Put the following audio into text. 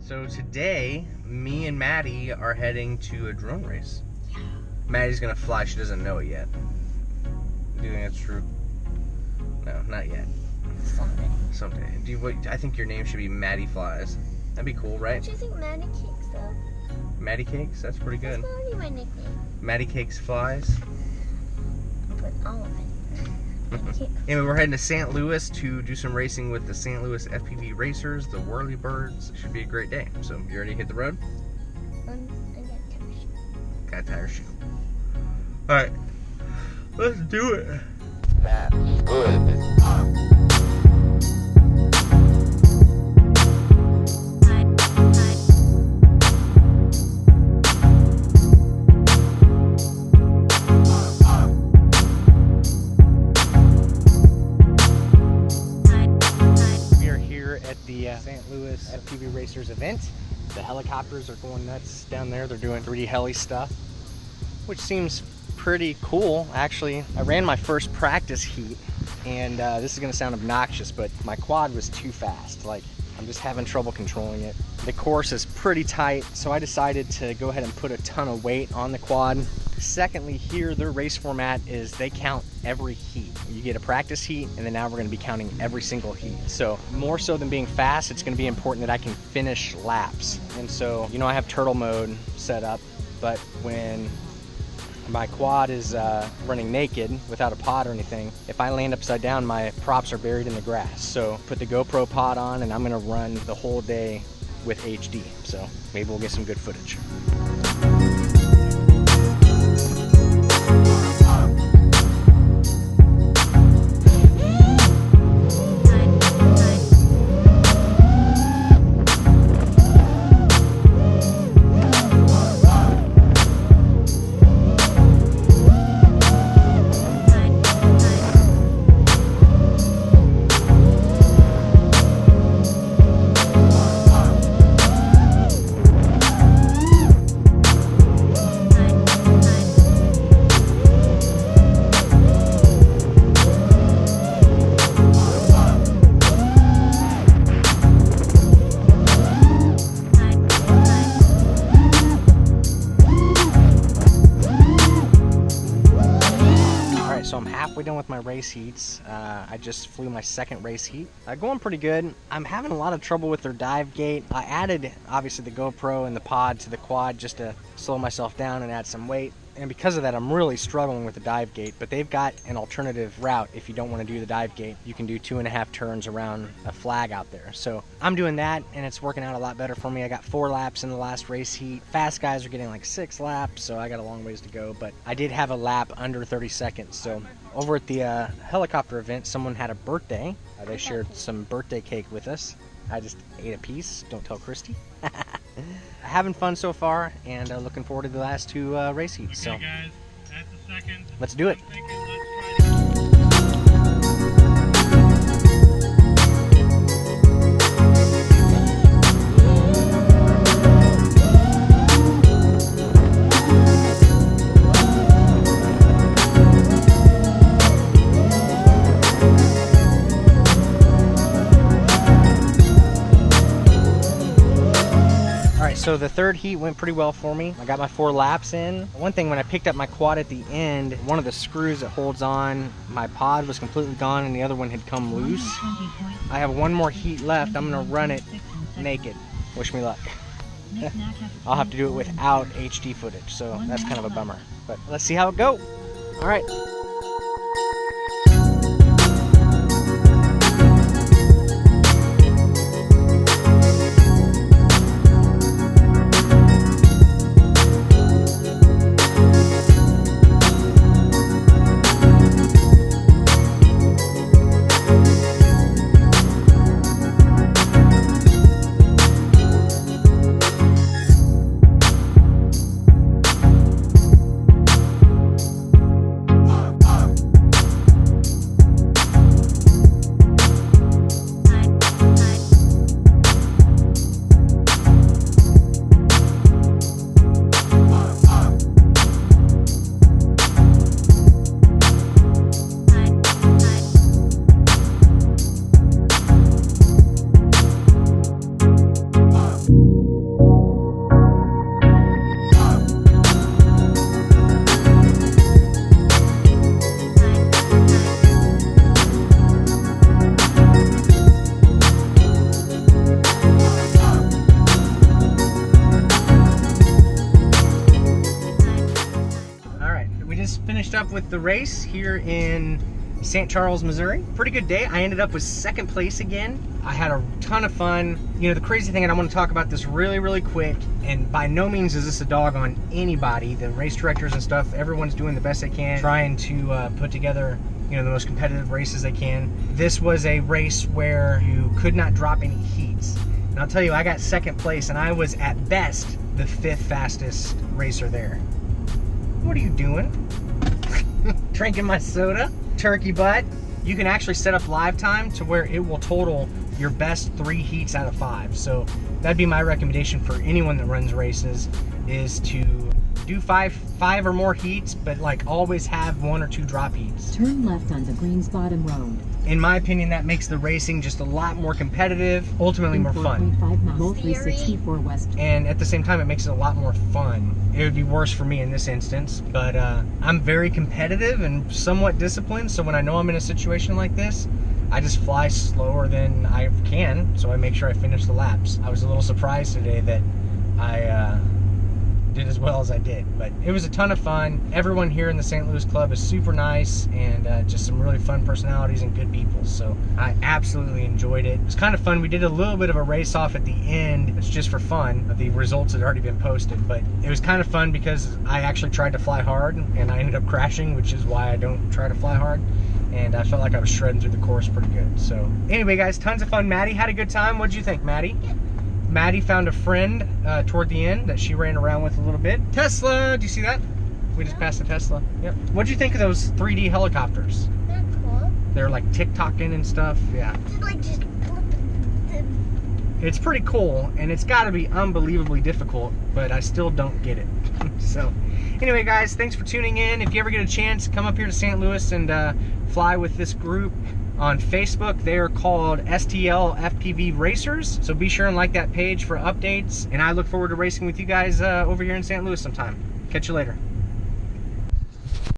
So today, me and Maddie are heading to a drone race. Maddie's gonna fly, she doesn't know it yet. Do you think that's true? No, not yet. Someday. I think your name should be Maddie Flies. That'd be cool, right? Don't you think Maddie Cakes though? Maddie Cakes? That's pretty good. That's already my nickname. Maddie Cakes Flies. I'll put all of it. Anyway, we're heading to St. Louis to do some racing with the St. Louis FPV Racers, the Whirlybirds. It should be a great day. So, you ready to hit the road? I got a tire shoe. Got a tire shoe. Alright, let's do it. That's good. St. Louis FPV Racers event. The helicopters are going nuts down there. They're doing 3D heli stuff, which seems pretty cool. Actually, I ran my first practice heat, and this is gonna sound obnoxious, but my quad was too fast. Like, I'm just having trouble controlling it. The course is pretty tight, so I decided to go ahead and put a ton of weight on the quad. Secondly, here their race format is they count every heat. You get a practice heat, and then now we're going to be counting every single heat. So more so than being fast, it's going to be important that I can finish laps. And so, you know, I have turtle mode set up, but when my quad is running naked without a pod or anything, if I land upside down, my props are buried in the grass. So put the GoPro pod on, and I'm going to run the whole day with HD. So maybe we'll get some good footage. So I'm halfway done with my race heats. I just flew my second race heat. Going pretty good. I'm having a lot of trouble with their dive gate. I added, obviously, the GoPro and the pod to the quad just to slow myself down and add some weight. And because of that, I'm really struggling with the dive gate, but they've got an alternative route. If you don't want to do the dive gate, you can do 2.5 turns around a flag out there. So I'm doing that, and it's working out a lot better for me. I got 4 laps in the last race heat. Fast guys are getting like 6 laps, so I got a long ways to go, but I did have a lap under 30 seconds. So over at the helicopter event, someone had a birthday. They shared some birthday cake with us. I just ate a piece. Don't tell Christy. Having fun so far, and looking forward to the last 2 race heats. Okay, so guys, that's the second. Let's do it. So the third heat went pretty well for me. I got my 4 laps in. One thing, when I picked up my quad at the end, one of the screws that holds on my pod was completely gone and the other one had come loose. I have 1 more heat left. I'm gonna run it naked. Wish me luck. I'll have to do it without HD footage, so that's kind of a bummer. But let's see how it goes. All right. up with the race here in St. Charles, Missouri. Pretty good day. I ended up with second place again. I had a ton of fun. You know, the crazy thing, and I want to talk about this really quick, and by no means is this a dog on anybody. The race directors and stuff, everyone's doing the best they can, trying to put together, you know, the most competitive races they can. This was a race where you could not drop any heats. And I'll tell you, I got second place, and I was at best the 5th fastest racer there. What are you doing? Drinking my soda? Turkey butt. You can actually set up live time to where it will total your best 3 heats out of 5. So that'd be my recommendation for anyone that runs races, is to do five or more heats, but like always have 1 or 2 drop heats. Turn left onto Greens Bottom Road. In my opinion, that makes the racing just a lot more competitive, ultimately more fun. 4.5 miles, 364 west. And at the same time, it makes it a lot more fun. It would be worse for me in this instance, but I'm very competitive and somewhat disciplined, so when I know I'm in a situation like this, I just fly slower than I can, so I make sure I finish the laps. I was a little surprised today that I did as well as I did, but it was a ton of fun. Everyone here in the St. Louis Club is super nice, and just some really fun personalities and good people, so I absolutely enjoyed it. It was kind of fun. We did a little bit of a race off at the end. It's just for fun. The results had already been posted, but it was kind of fun because I actually tried to fly hard, and I ended up crashing, which is why I don't try to fly hard, and I felt like I was shredding through the course pretty good. So anyway, guys, tons of fun. Maddie had a good time. What'd you think, Maddie? Maddie found a friend toward the end that she ran around with a little bit. Tesla, do you see that? We just passed the Tesla. Yep. What'd you think of those 3D helicopters? They're cool. They're like TikToking and stuff. Yeah. Just It's pretty cool, and it's got to be unbelievably difficult, but I still don't get it. So anyway, guys, thanks for tuning in. If you ever get a chance, come up here to St. Louis and fly with this group. On Facebook, they are called STL FPV Racers, so be sure and like that page for updates, and I look forward to racing with you guys over here in St. Louis sometime. Catch you later.